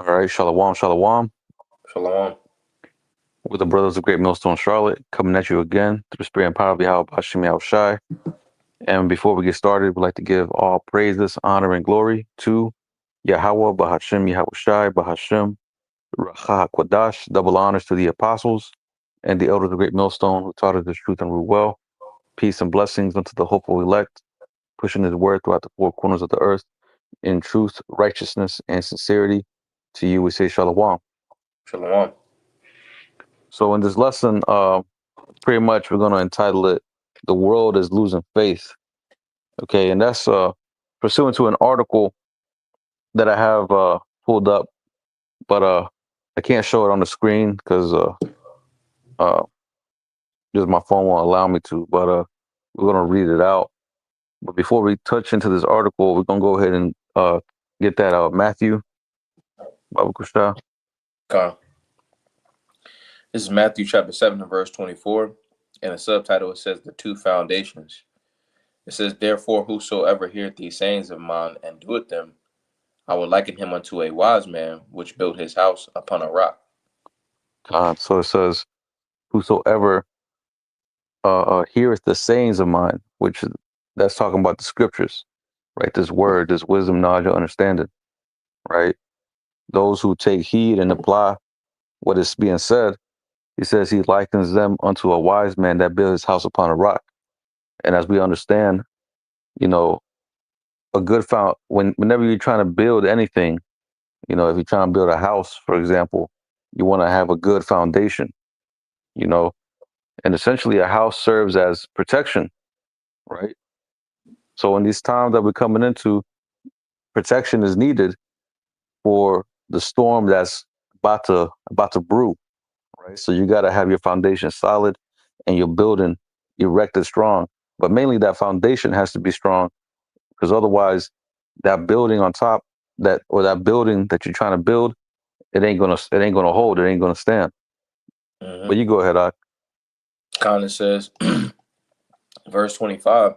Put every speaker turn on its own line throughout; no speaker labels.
All right, Shalom, Shalom.
Shalom.
We're the brothers of Great Millstone Charlotte, coming at you again through the spirit and power of Yahweh Hashem Yahweh Shai. And before we get started, we'd like to give all praises, honor, and glory to Yahweh Bahashem Yahweh Shai Bahashem Racha HaKodash. Double honors to the apostles and the elders of Great Millstone who taught us the truth and rule well. Peace and blessings unto the hopeful elect, pushing his word throughout the four corners of the earth in truth, righteousness, and sincerity. To you we say Shalom.
Shalom.
So in this lesson, pretty much we're going to entitle it "The World is Losing Faith." Okay, and that's pursuant to an article that I have pulled up, but I can't show it on the screen because uh just my phone won't allow me to. But we're going to read it out. But before we touch into this article, we're going to go ahead and get that out. Matthew, Baba Kushta.
Come. This is Matthew chapter 7 and verse 24. In the subtitle, it says the two foundations. It says, therefore, whosoever heareth these sayings of mine and doeth them, I will liken him unto a wise man which built his house upon a rock.
So it says, whosoever heareth the sayings of mine, which that's talking about the scriptures, right? This word, this wisdom, knowledge, and understanding, right? Those who take heed and apply what is being said, he says he likens them unto a wise man that built his house upon a rock. And as we understand, you know, a good whenever you're trying to build anything, if you're trying to build a house, for example, you want to have a good foundation, you know, and essentially a house serves as protection, right? So in these times that we're coming into, protection is needed for the storm that's about to brew, right? So you got to have your foundation solid and your building erected strong. But mainly that foundation has to be strong because otherwise that building on top that building that you're trying to build, it ain't gonna hold, it ain't gonna stand. But you go ahead, Ak.
Kind of says, verse 25,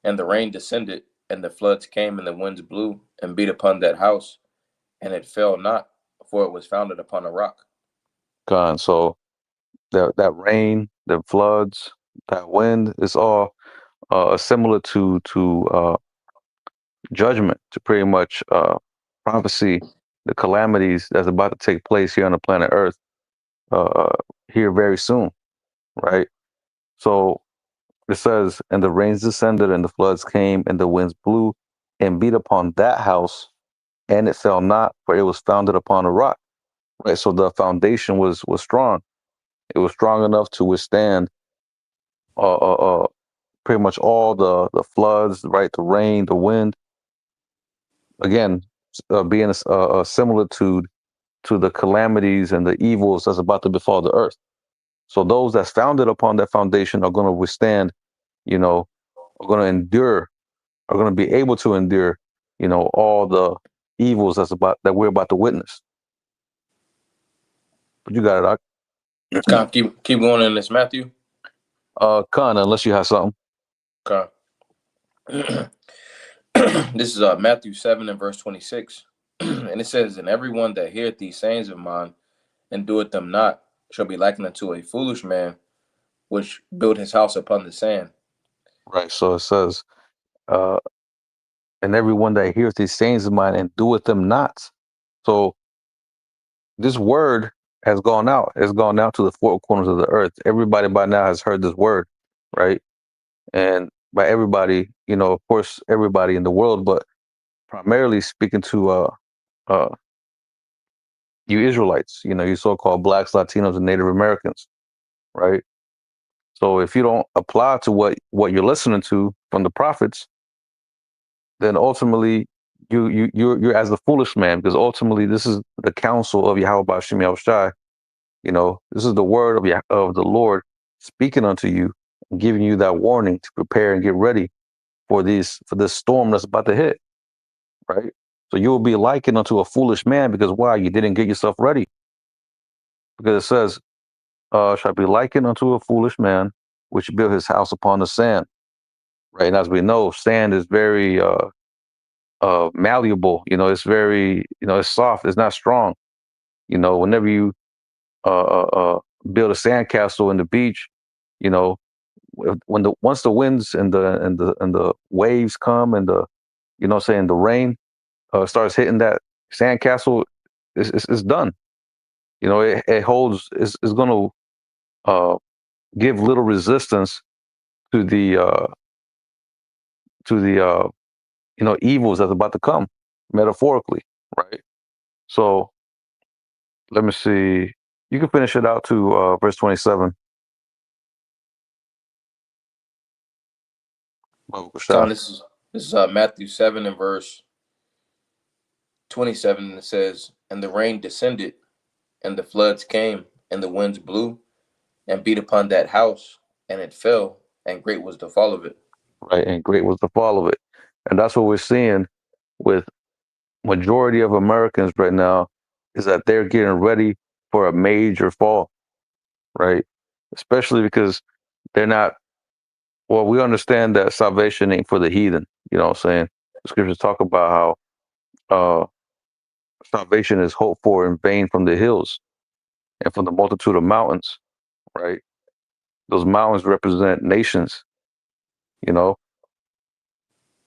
and the rain descended, and the floods came, and the winds blew and beat upon that house, and it fell not, for it was founded upon a rock.
God, so that rain, the floods, that wind, it's all similar to judgment, to pretty much prophecy, the calamities that's about to take place here on the planet Earth uh, here very soon, right? So it says, and the rains descended, and the floods came, and the winds blew and beat upon that house, and it fell not, for it was founded upon a rock. Right. So the foundation was strong. It was strong enough to withstand uh, uh, uh, pretty much all the floods, right? The rain, the wind. Again, being a similitude to the calamities and the evils that's about to befall the earth. So those that's founded upon that foundation are going to withstand, are going to endure, are going to be able to endure, all the evils that we're about to witness. But you got it, Doc.
Kind of keep going in this, Matthew.
Khan, unless you have something.
Okay. This is Matthew 7 and verse 26. And it says, and everyone that heareth these sayings of mine and doeth them not shall be likened unto a foolish man which built his house upon the sand.
Right. So it says, uh, and everyone that hears these sayings of mine and doeth them not. So this word has gone out. It's gone out to the four corners of the earth. Everybody by now has heard this word, right? And by everybody, of course, everybody in the world, but primarily speaking to uh, you Israelites, you so-called blacks, Latinos, and Native Americans, right? So if you don't apply to what you're listening to from the prophets, then ultimately you're as the foolish man, because ultimately this is the counsel of Yahweh Bashim Yahushai. This is the word of the Lord speaking unto you and giving you that warning to prepare and get ready for this storm that's about to hit, right? So you will be likened unto a foolish man because why? You didn't get yourself ready. Because it says, shall be likened unto a foolish man which built his house upon the sand. Right. And as we know, sand is very malleable. It's very, it's soft. It's not strong. Whenever you uh, uh, uh, build a sandcastle in the beach, you know, when the once the winds and the waves come and saying the rain starts hitting that sandcastle, it's done. It holds. It's going to give little resistance to the evils that's about to come, metaphorically, right? So let me see. You can finish it out to verse 27. Baruch
Con,
Shah.
this is Matthew 7 and verse 27. And it says, "And the rain descended, and the floods came, and the winds blew, and beat upon that house, and it fell, and great was the fall of it."
Right, and great was the fall of it. And that's what we're seeing with majority of Americans right now, is that they're getting ready for a major fall, right? Especially because they're not, well, we understand that salvation ain't for the heathen. You know what I'm saying? The scriptures talk about how salvation is hoped for in vain from the hills and from the multitude of mountains, right? Those mountains represent nations, you know?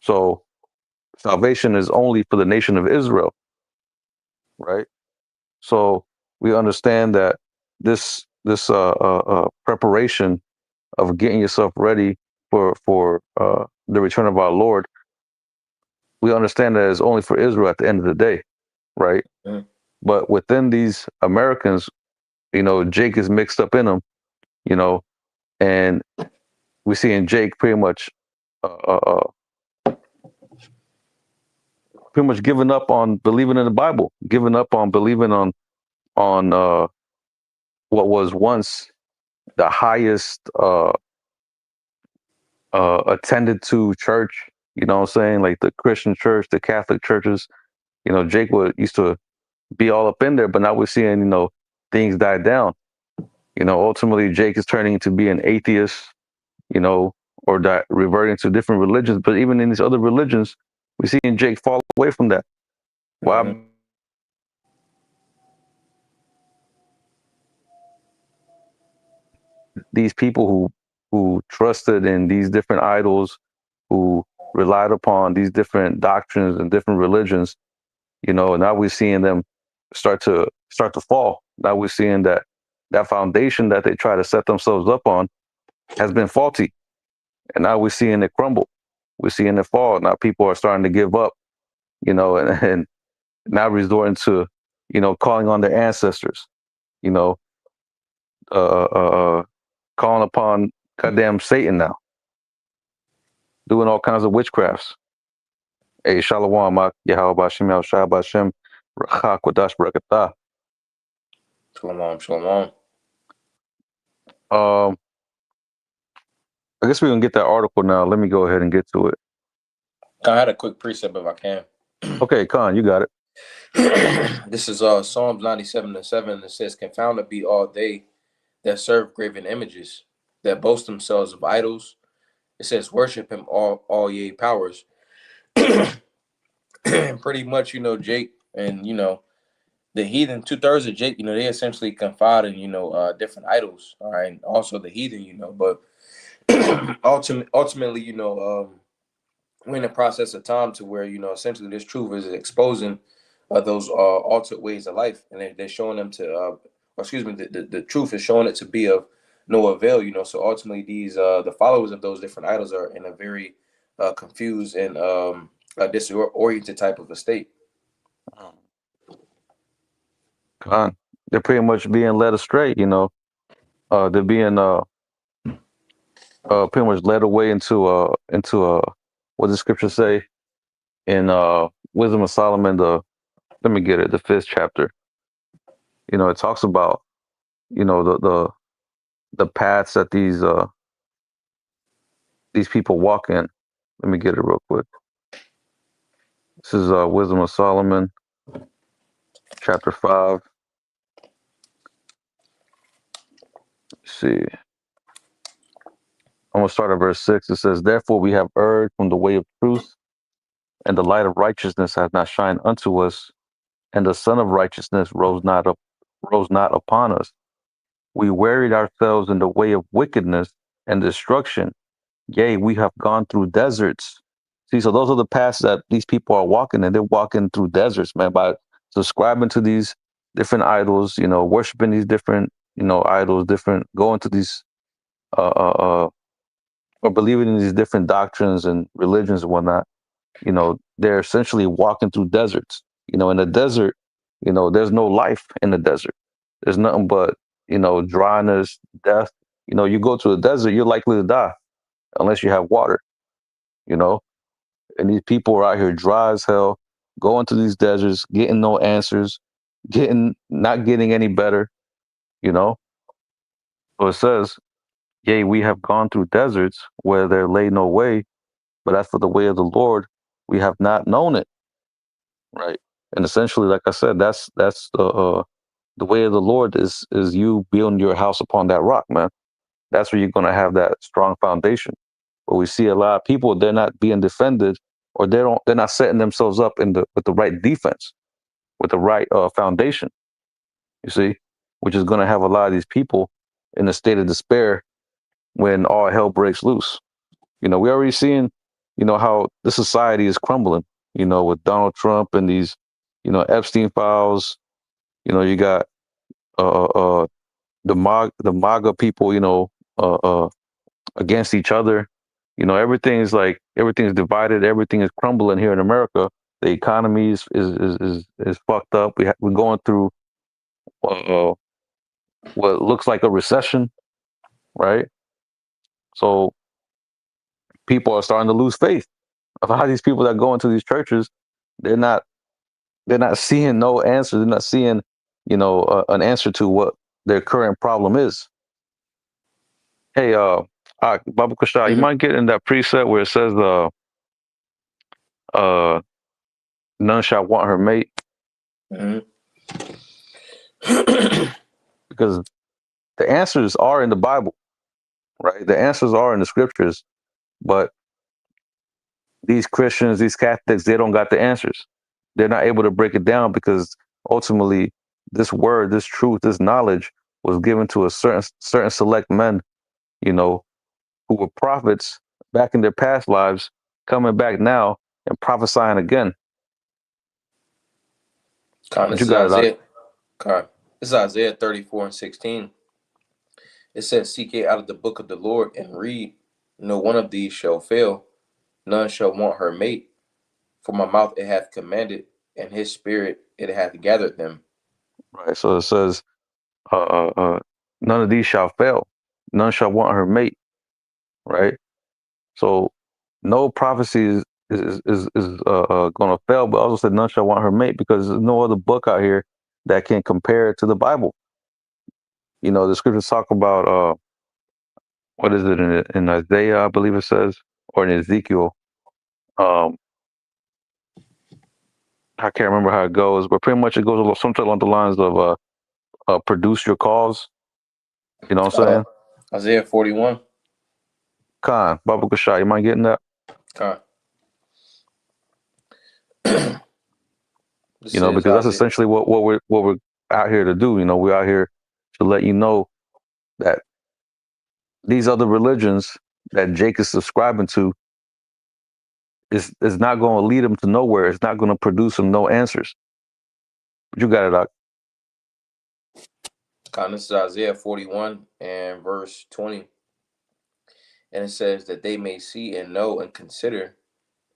So salvation is only for the nation of Israel, right? So we understand that this preparation of getting yourself ready for the return of our Lord, we understand that it's only for Israel at the end of the day, right?
Mm.
But within these Americans, Jake is mixed up in them, you know, and we see in Jake uh, uh, uh, pretty much giving up on believing in the Bible, giving up on believing on what was once the highest attended to church. You know what I'm saying? Like the Christian church, the Catholic churches. Jake used to be all up in there, but now we're seeing things die down. Ultimately Jake is turning to be an atheist. Or reverting to different religions. But even in these other religions, we're seeing Jake fall away from that. Why?
Mm-hmm.
These people who trusted in these different idols, who relied upon these different doctrines and different religions, now we're seeing them start to fall. Now we're seeing that foundation that they try to set themselves up on has been faulty, and now we're seeing it crumble. We're seeing it fall. Now people are starting to give up, and now resorting to, calling on their ancestors, you know, calling upon goddamn Satan now, doing all kinds of witchcrafts. Hey, Shalom, Yahweh Bashem, Yahweh Bashem, Rachak Wadash Barakatah.
Shalom, shalom.
Um, I guess we're gonna get that article now. Let me go ahead and get to it.
I had a quick precept if I can.
Okay, Khan, you got it.
This is Psalms 97 and 7. It says, "Confounded be all they that serve graven images, that boast themselves of idols." It says, "Worship him all ye powers." Pretty much, Jake and the heathen, 2/3 of Jake, they essentially confide in, different idols. All right. And also the heathen, but ultimately, we're in a process of time to where, essentially this truth is exposing those altered ways of life. And they're showing them to, excuse me, the truth is showing it to be of no avail, So ultimately these, the followers of those different idols are in a very confused and disoriented type of a state.
Khan, they're pretty much being led astray. They're being pretty much led away into what does the scripture say in Wisdom of Solomon, let me get it, the 5th chapter. It talks about the paths that these people walk in. Let me get it real quick. This is Wisdom of Solomon, chapter 5. Let's see. I'm gonna start at verse 6. It says, "Therefore we have erred from the way of truth, and the light of righteousness hath not shined unto us, and the Son of Righteousness rose not upon us. We wearied ourselves in the way of wickedness and destruction. Yea, we have gone through deserts. See, so those are the paths that these people are walking, and they're walking through deserts, man, by subscribing to these different idols, worshiping these different, idols, different, going to these, or believing in these different doctrines and religions and whatnot. They're essentially walking through deserts. In the desert, there's no life in the desert. There's nothing but, dryness, death. You go to the desert, you're likely to die unless you have water, you know? And these people are out here dry as hell, going to these deserts, getting no answers, not getting any better, you know? So it says, yea, we have gone through deserts where there lay no way, but as for the way of the Lord, we have not known it. Right. And essentially, like I said, that's the way of the Lord is you building your house upon that rock, man. That's where you're gonna have that strong foundation. But we see a lot of people, they're not being defended, or they're not setting themselves up with the right defense, with the right foundation. You see, which is gonna have a lot of these people in a state of despair when all hell breaks loose. We already seeing, how the society is crumbling, with Donald Trump and these, Epstein files. You got the MAGA people, uh, uh, against each other. Everything's divided. Everything is crumbling here in America. The economy is fucked up. We're going through uh, what looks like a recession, right? So people are starting to lose faith. A lot of these people that go into these churches, they're not they're not seeing no answer. They're not seeing, an answer to what their current problem is. Hey, Baba Kushal, you
Hmm.
might get in that preset where it says, uh, none shall want her mate,
Hmm.
because the answers are in the Bible, right? The answers are in the scriptures, but these Christians, these Catholics, they don't got the answers. They're not able to break it down because ultimately, this word, this truth, this knowledge was given to a certain select men, you know, who were prophets back in their past lives, coming back now and prophesying again.
Con,
But
this
you
is
got it, Doc.
Isaiah. Con, this is Isaiah 34:16. It says, "Seek ye out of the book of the Lord and read. No one of these shall fail. None shall want her mate. For my mouth it hath commanded, and his spirit it hath gathered them."
Right. So it says, uh, none of these shall fail. None shall want her mate. Right. So no prophecy is going to fail, but also said none shall want her mate because there's no other book out here that can compare to the Bible. The scriptures talk about what is it in Isaiah, I believe it says, or in Ezekiel. Um, I can't remember how it goes, but pretty much it goes something along the lines of produce your cause. You know what I'm
Uh,
saying?
Isaiah 41.
Khan, Baba Kashai, you mind getting that?
Con. This is
Because that's
Isaiah.
essentially what we're out here to do. We're out here to let you know that these other religions that Jake is subscribing to is not going to lead him to nowhere. It's not going to produce him no answers. But you got it, Doc.
Con, this is Isaiah 41 and verse 20. And it says that they may see and know and consider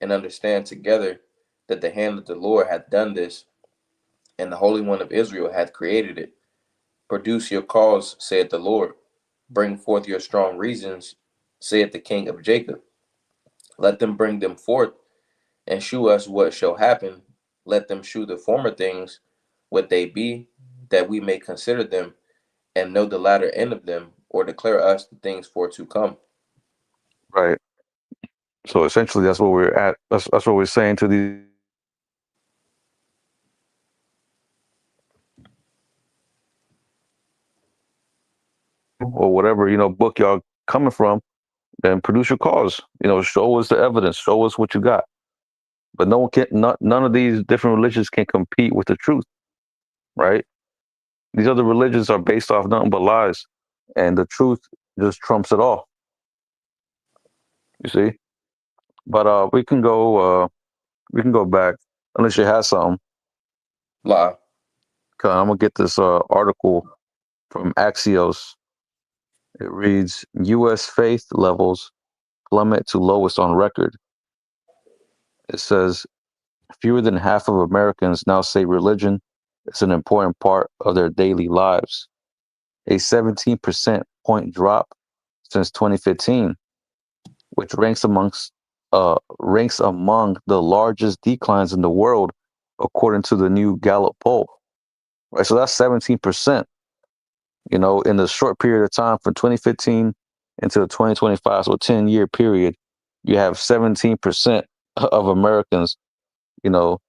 and understand together that the hand of the Lord hath done this, and the Holy One of Israel hath created it. Produce your cause, saith the Lord. Bring forth your strong reasons, saith the King of Jacob. Let them bring them forth, and shew us what shall happen. Let them shew the former things, what they be, that we may consider them, and know the latter end of them, or declare us the things for to come.
Right. So essentially, that's what we're at. That's what we're saying to these, or whatever book y'all coming from. Then produce your cause. Show us the evidence. Show us what you got. but no one can. None of these different religions can compete with the truth, right? These other religions are based off nothing but lies, and the truth just trumps it all. You see, but we can go back unless you have something.
Lie.
I'm gonna get this article from Axios. It reads: U.S. faith levels plummet to lowest on record. It says fewer than half of Americans now say religion is an important part of their daily lives, a 17% point drop since 2015, which ranks among the largest declines in the world, according to the new Gallup poll. Right, so that's 17%. In the short period of time from 2015 until 2025, so a 10-year period, you have 17% of Americans, you know,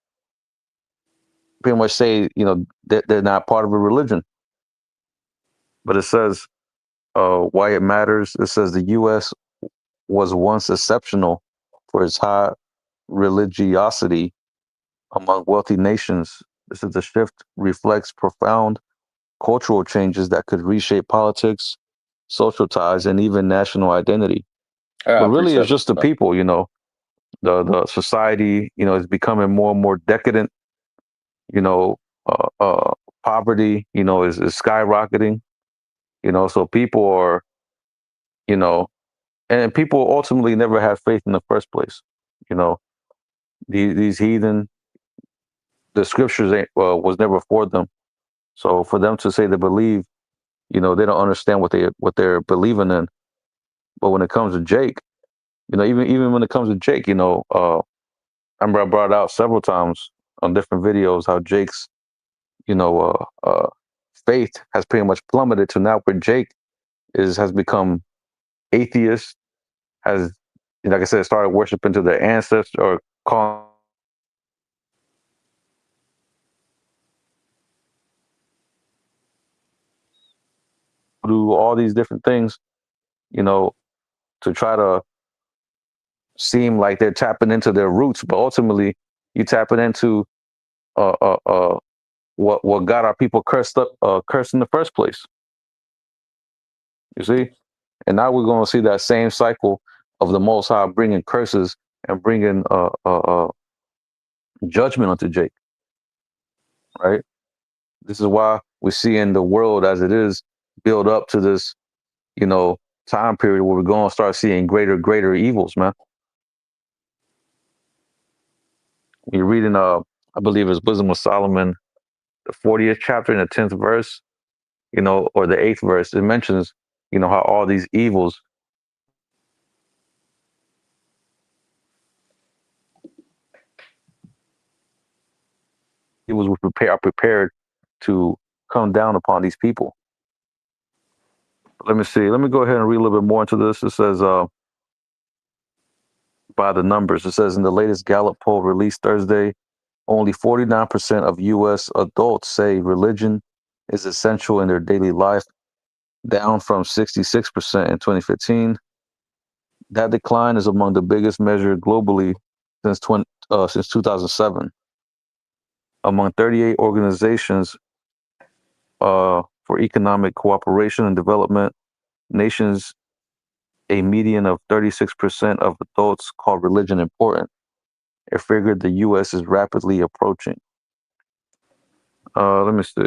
pretty much say, that they're not part of a religion. But it says why it matters. It says the U.S. was once exceptional for its high religiosity among wealthy nations. This is the shift reflects profound cultural changes that could reshape politics, social ties, and even national identity.
I got
But
a
really, it's
precept.
just the people. The society, is becoming more and more decadent. You know, poverty, is skyrocketing. So people are, you know, and people ultimately never had faith in the first place. You know, these heathen, the scriptures was never for them. So for them to say they believe, they don't understand what they're believing in. But when it comes to Jake, even when it comes to Jake, I remember I brought out several times on different videos how Jake's, you know, faith has pretty much plummeted to now where Jake has become atheist, has, like I said, started worshiping to their ancestors or calling do all these different things, you know, to try to seem like they're tapping into their roots, but ultimately you tapping into uh, uh, uh, what got our people cursed in the first place. You see, and now we're going to see that same cycle of the Most High bringing curses and bringing judgment onto Jake. Right. This is why we see in the world as it is build up to this, you know, time period where we're going to start seeing greater evils, man. You're reading, I believe it's Wisdom of Solomon, the 40th chapter in the 10th verse, or the 8th verse. It mentions, how all these evils are prepared to come down upon these people. Let me see. Let me go ahead and read a little bit more into this. It says, by the numbers, it says in the latest Gallup poll released Thursday, only 49% of U.S. adults say religion is essential in their daily life, down from 66% in 2015. That decline is among the biggest measured globally since 2007. Among 38 organizations for economic cooperation and development, nations, a median of 36% of adults call religion important. A figure the U.S. is rapidly approaching. Let me see.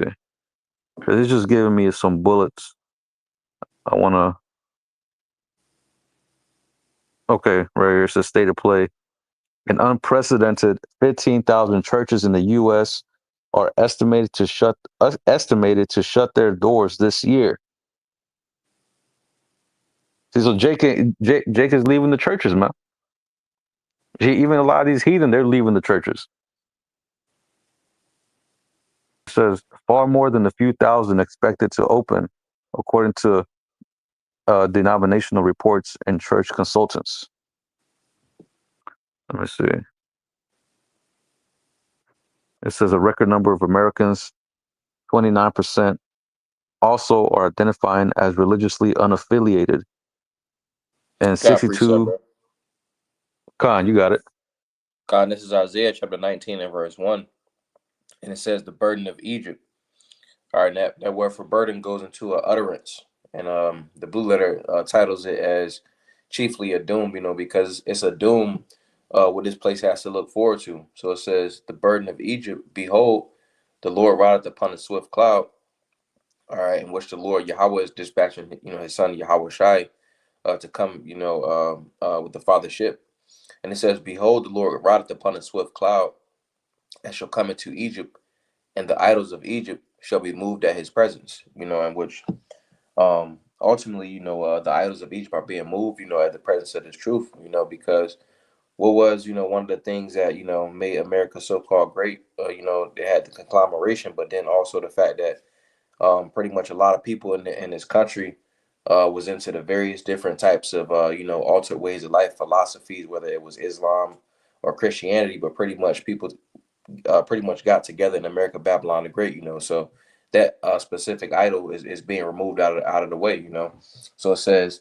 It's just giving me some bullets. I want to. Okay, right here. It's a state of play. An unprecedented 15,000 churches in the U.S. are estimated to shut their doors this year. See, so Jake is leaving the churches, man. Even a lot of these heathen, they're leaving the churches. It says far more than a few thousand expected to open, according to denominational reports and church consultants. Let me see. It says a record number of Americans, 29%, also are identifying as religiously unaffiliated, and
Got a precept,
62.
bro.
Con, you got it.
God, this is Isaiah chapter 19 and verse 1. And it says the burden of Egypt. All right, that word for burden goes into a utterance. And the blue letter titles it as chiefly a doom, because it's a doom what this place has to look forward to. So it says the burden of Egypt, behold, the Lord rideth upon a swift cloud. All right, in which the Lord Yahweh is dispatching, his son Yahweh Shai to come, with the fathership. And it says, behold, the Lord rideth upon a swift cloud, and shall come into Egypt, and the idols of Egypt shall be moved at his presence. In which ultimately, the idols of Egypt are being moved, at the presence of this truth, because what was, one of the things that, made America so-called great, they had the conglomeration, but then also the fact that pretty much a lot of people in this country was into the various different types of altered ways of life, philosophies, whether it was Islam or Christianity, but pretty much people pretty much got together in America, Babylon the Great, so that specific idol is being removed out of the way, So it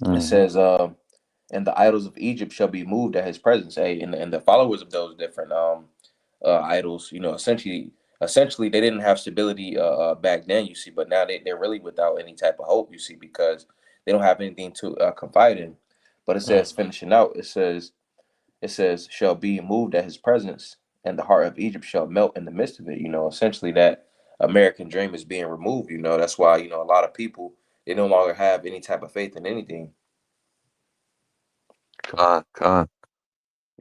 Mm-hmm.
says, and the idols of Egypt shall be moved at his presence. Hey, and the followers of those different idols, essentially they didn't have stability back then, you see, but now they're really without any type of hope, you see, because they don't have anything to confide in. But it says,
Mm-hmm.
finishing out, it says, shall be moved at his presence, and the heart of Egypt shall melt in the midst of it. Essentially that American dream is being removed. That's why, a lot of people, they no longer have any type of faith in anything.
God.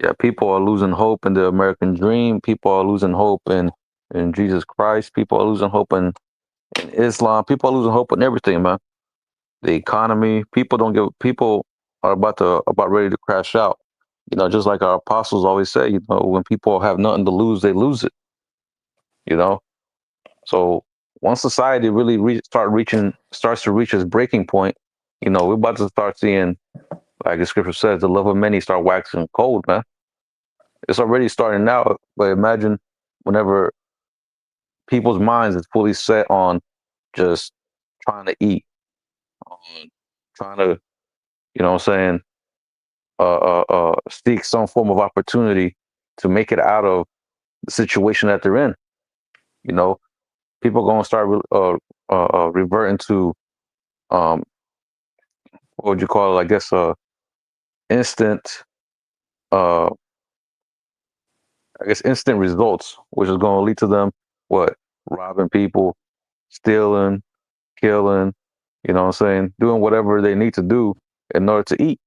Yeah, people are losing hope in the American dream. People are losing hope in Jesus Christ. People are losing hope in Islam. People are losing hope in everything, man. The economy. People are about ready to crash out. Just like our apostles always say, when people have nothing to lose, they lose it. You know. So once society really starts to reach its breaking point, we're about to start seeing, like the scripture says, the love of many start waxing cold, man. It's already starting now, but imagine whenever people's minds is fully set on just trying to eat, on trying to, what I'm saying, seek some form of opportunity to make it out of the situation that they're in. You know, People are going to start reverting to, um, what would you call it? I guess instant, uh, instant results, which is going to lead to them what robbing people, stealing, killing, what I'm saying, doing whatever they need to do in order to eat,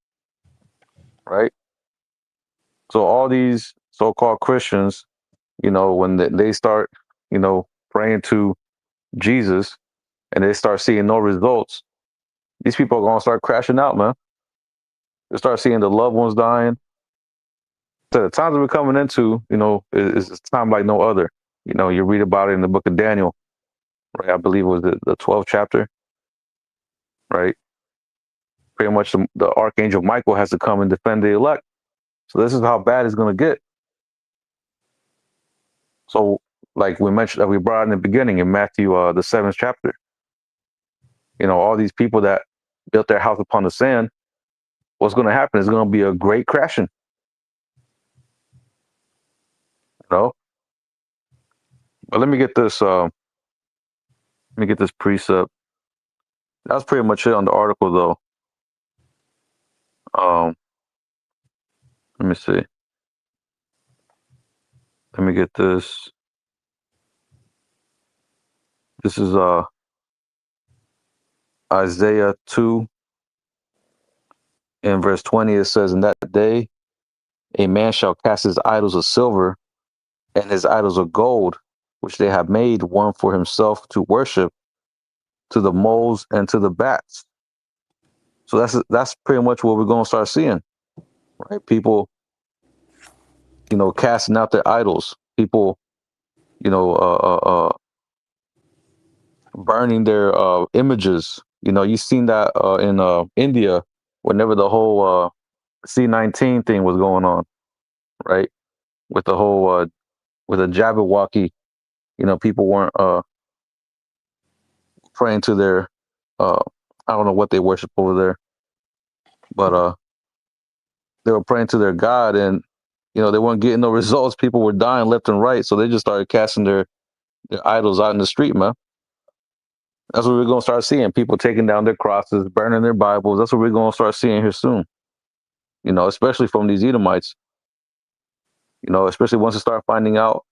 right? So all these so-called Christians, when they start, praying to Jesus and they start seeing no results, these people are gonna start crashing out, man. They start seeing the loved ones dying. So the times that we're coming into, is time like no other. You read about it in the book of Daniel, right? I believe it was the 12th chapter, right? Pretty much the archangel Michael has to come and defend the elect. So this is how bad it's going to get. So, like we mentioned, that we brought in the beginning in Matthew, the 7th chapter, all these people that built their house upon the sand, what's going to happen is going to be a great crashing, you know? But let me get this precept. That's pretty much it on the article, though. Let me see. Let me get this. This is Isaiah 2 in verse 20. It says, in that day, a man shall cast his idols of silver and his idols of gold, which they have made one for himself to worship, to the moles and to the bats. So that's pretty much what we're going to start seeing, right? People, casting out their idols. People, you know, burning their images. You've seen that in India, whenever the whole C-19 thing was going on, right? With the whole with a Jabberwocky, people weren't praying to their I don't know what they worship over there, but they were praying to their God, and they weren't getting no results. People were dying left and right, so they just started casting their idols out in the street, man. That's what we're gonna start seeing. People taking down their crosses, burning their Bibles. That's what we're gonna start seeing here soon. Especially from these Edomites. Especially once they start finding out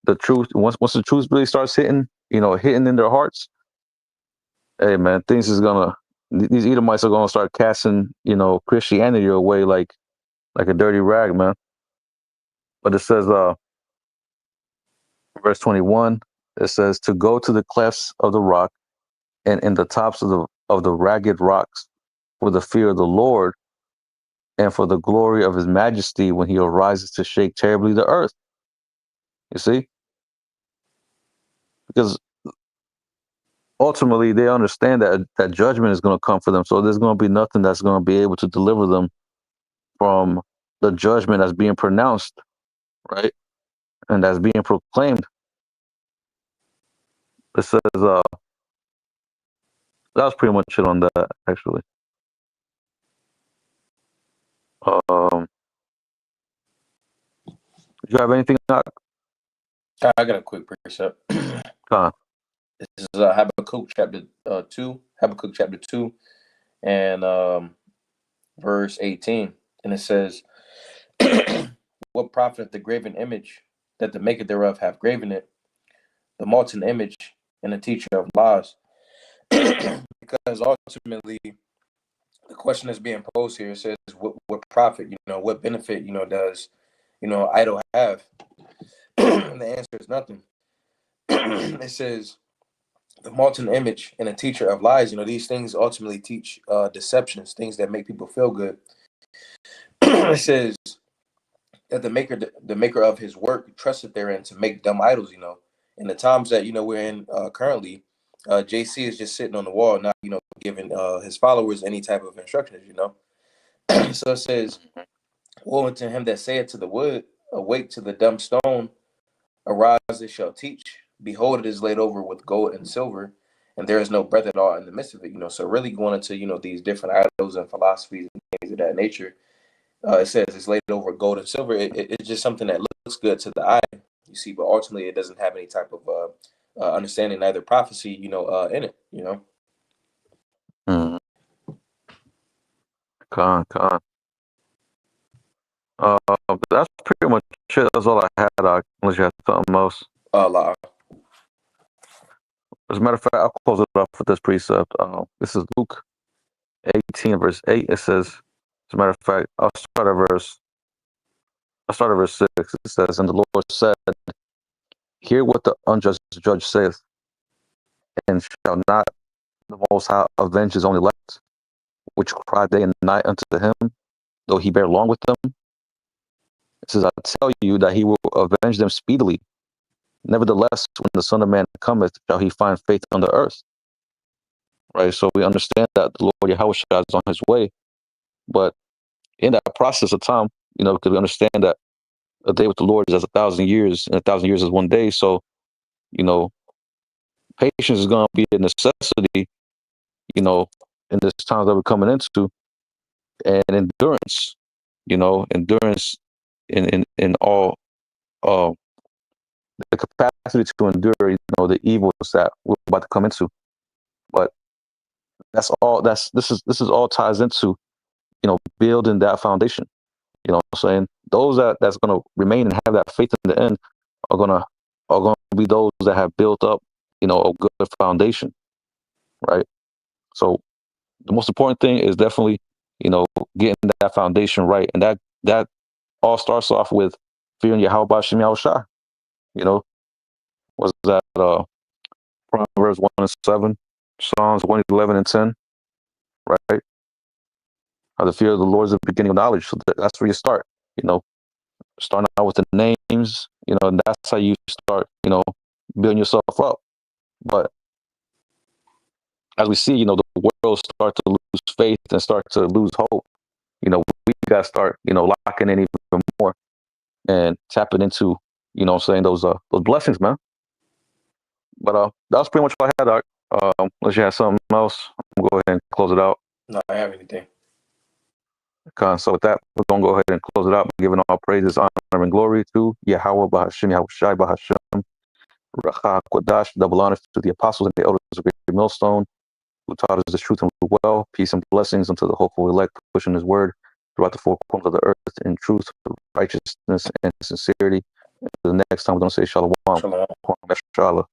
the truth. Once the truth really starts hitting in their hearts. Hey, man, these Edomites are gonna start casting, Christianity away like a dirty rag, man. But it says, verse 21, it says to go to the clefts of the rock and in the tops of the ragged rocks for the fear of the Lord and for the glory of his majesty when he arises to shake terribly the earth. You see? Because ultimately they understand that judgment is going to come for them. So there's going to be nothing that's going to be able to deliver them from the judgment that's being pronounced, right? And that's being proclaimed. It says, that was pretty much it on that, actually. Do you have anything?
I got a quick precept. This is Habakkuk chapter 2. Habakkuk chapter 2 and verse 18. And it says, what profiteth the graven image that the maker thereof hath graven it, the molten image and the teacher of lies? Because ultimately the question that's being posed here says what profit, what benefit, does, idol have? And the answer is nothing. It says the molten image and a teacher of lies. These things ultimately teach deceptions, things that make people feel good. It says that the maker of his work trusted therein to make dumb idols. In the times that we're in currently, JC is just sitting on the wall, not giving his followers any type of instructions. So it says, woe unto him that saith to the wood, awake, to the dumb stone, arise, it shall teach. Behold, it is laid over with gold and silver, and there is no breath at all in the midst of it. So really going into these different idols and philosophies and things of that nature. It says it's laid over gold and silver. It's just something that looks good to the eye, you see, but ultimately it doesn't have any type of understanding, neither prophecy, in it.
Mm. Con. That's pretty much it. That's all I had. Unless you had something else.
Allah.
As a matter of fact, I'll close it off with this precept. This is Luke 18, verse 8. It says, as a matter of fact, I'll start at verse 6. It says, and the Lord said, hear what the unjust judge saith, and shall not the Most High avenge his own elect, which cry day and night unto him, though he bear long with them? It says, I tell you that he will avenge them speedily. Nevertheless, when the Son of Man cometh, shall he find faith on the earth? Right? So we understand that the Lord Yahushua is on his way. But in that process of time, because we understand that a day with the Lord is as 1,000 years, and 1,000 years is one day. So, patience is going to be a necessity, in this time that we're coming into, and endurance, endurance in all the capacity to endure, the evils that we're about to come into. But this is all ties into, building that foundation. I'm saying those that's going to remain and have that faith in the end are going to be those that have built up, a good foundation, right? So the most important thing is definitely, getting that foundation right, and that all starts off with fearing Yahweh Shem Yahushua. Was that Proverbs 1:7, Psalms 1:11-10, right? The fear of the Lord is the beginning of knowledge. So that's where you start. Starting out with the names. And that's how you start. Building yourself up. But as we see, the world start to lose faith and start to lose hope. We got to start, locking in even more and tapping into, those blessings, man. But that was pretty much all I had, Doc. Unless you have something else, I'm going to go ahead and close it out.
No, I have anything.
So with that, we're going to go ahead and close it out by giving all praises, honor, and glory to Yahweh Bahashim, Yahweh Shai Bahashim, Racha Kodash, double honors to the apostles and the elders of Great Millstone, who taught us the truth and well. Peace and blessings unto the hopeful elect, pushing his word throughout the four corners of the earth in truth, righteousness, and sincerity. The next time we're going to say Shalom.
Shalom.
Shalom.